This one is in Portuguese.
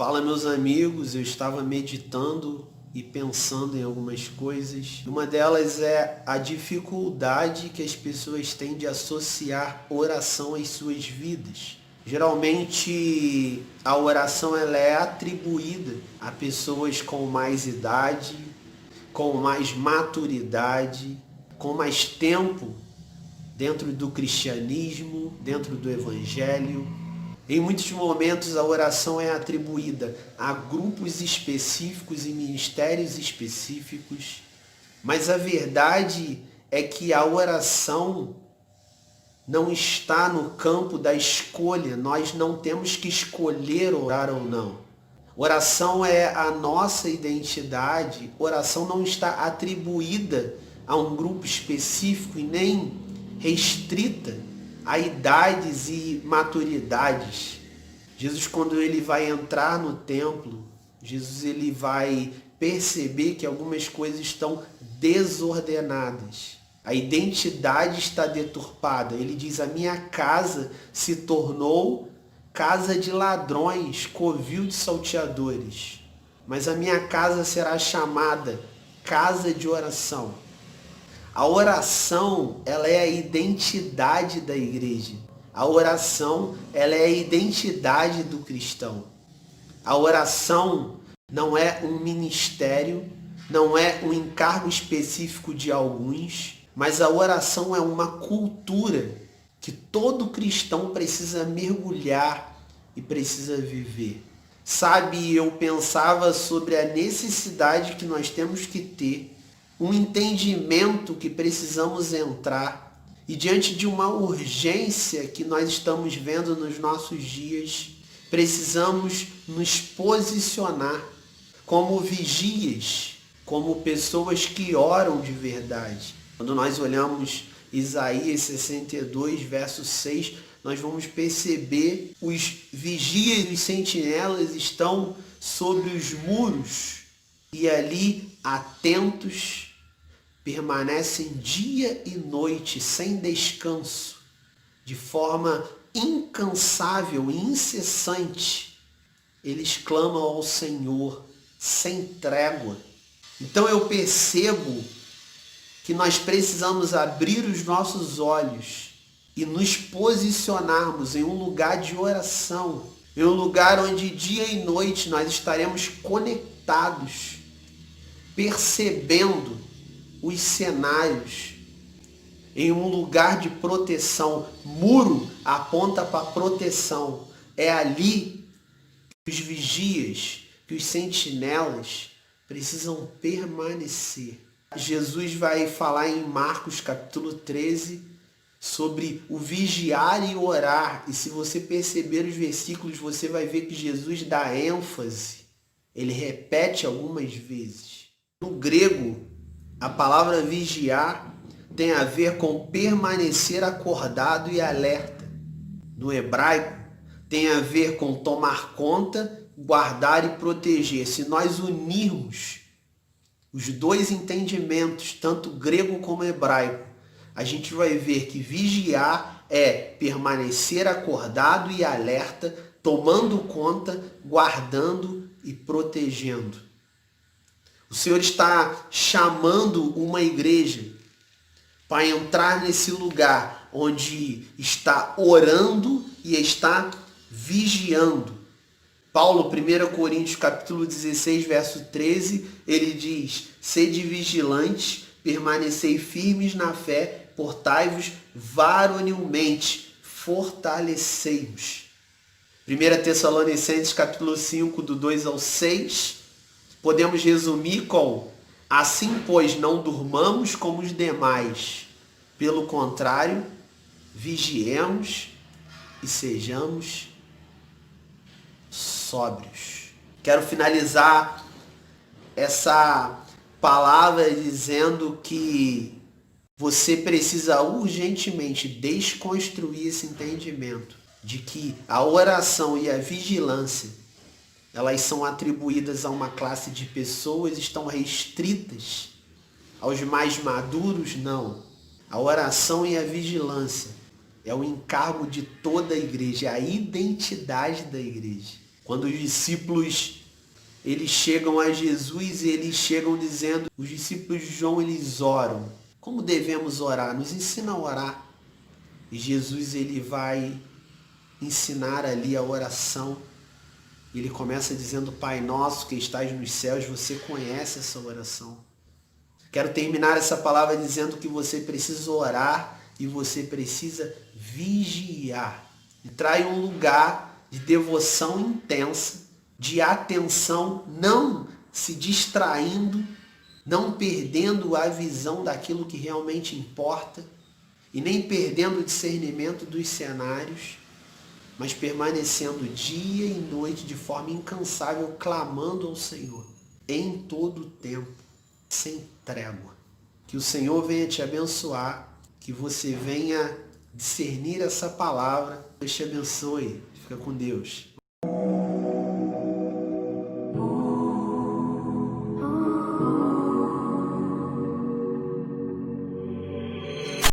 Fala, meus amigos, eu estava meditando e pensando em algumas coisas. Uma delas é a dificuldade que as pessoas têm de associar oração às suas vidas. Geralmente a oração ela é atribuída a pessoas com mais idade, com mais maturidade, com mais tempo dentro do cristianismo, dentro do evangelho. Em muitos momentos a oração é atribuída a grupos específicos e ministérios específicos, mas a verdade é que a oração não está no campo da escolha, nós não temos que escolher orar ou não. Oração é a nossa identidade, oração não está atribuída a um grupo específico e nem restrita a idades e maturidades. Jesus, quando ele vai entrar no templo, Jesus ele vai perceber que algumas coisas estão desordenadas. A identidade está deturpada. Ele diz, a minha casa se tornou casa de ladrões, covil de salteadores. Mas a minha casa será chamada casa de oração. A oração, ela é a identidade da igreja. A oração, ela é a identidade do cristão. A oração não é um ministério, não é um encargo específico de alguns, mas a oração é uma cultura que todo cristão precisa mergulhar e precisa viver. Sabe, eu pensava sobre a necessidade que nós temos que ter, um entendimento que precisamos entrar e diante de uma urgência que nós estamos vendo nos nossos dias, precisamos nos posicionar como vigias, como pessoas que oram de verdade. Quando nós olhamos Isaías 62, verso 6, nós vamos perceber os vigias e os sentinelas estão sobre os muros e ali atentos permanecem dia e noite sem descanso, de forma incansável e incessante. Eles clamam ao Senhor sem trégua. Então eu percebo que nós precisamos abrir os nossos olhos e nos posicionarmos em um lugar de oração, em um lugar onde dia e noite nós estaremos conectados, percebendo os cenários, em um lugar de proteção. Muro aponta para proteção. É ali que os vigias, que os sentinelas precisam permanecer. Jesus vai falar em Marcos capítulo 13 sobre o vigiar e orar. E se você perceber os versículos, você vai ver que Jesus dá ênfase. Ele repete algumas vezes. No grego, a palavra vigiar tem a ver com permanecer acordado e alerta. No hebraico, tem a ver com tomar conta, guardar e proteger. Se nós unirmos os dois entendimentos, tanto grego como hebraico, a gente vai ver que vigiar é permanecer acordado e alerta, tomando conta, guardando e protegendo. O Senhor está chamando uma igreja para entrar nesse lugar onde está orando e está vigiando. Paulo, 1 Coríntios capítulo 16, verso 13, ele diz, sede vigilantes, permanecei firmes na fé, portai-vos varonilmente, fortalecei-vos. 1 Tessalonicenses capítulo 5, do 2 ao 6, podemos resumir com, assim pois não durmamos como os demais, pelo contrário, vigiemos e sejamos sóbrios. Quero finalizar essa palavra dizendo que você precisa urgentemente desconstruir esse entendimento de que a oração e a vigilância elas são atribuídas a uma classe de pessoas, estão restritas aos mais maduros? Não. A oração e a vigilância é o encargo de toda a igreja, é a identidade da igreja. Quando os discípulos eles chegam a Jesus e eles chegam dizendo, os discípulos de João eles oram. Como devemos orar? Nos ensina a orar. E Jesus ele vai ensinar ali a oração. Ele começa dizendo, Pai nosso que estás nos céus, você conhece essa oração. Quero terminar essa palavra dizendo que você precisa orar e você precisa vigiar. Entrar em um lugar de devoção intensa, de atenção, não se distraindo, não perdendo a visão daquilo que realmente importa e nem perdendo o discernimento dos cenários, mas permanecendo dia e noite de forma incansável, clamando ao Senhor em todo o tempo, sem trégua. Que o Senhor venha te abençoar, que você venha discernir essa palavra. Deus te abençoe. Fica com Deus.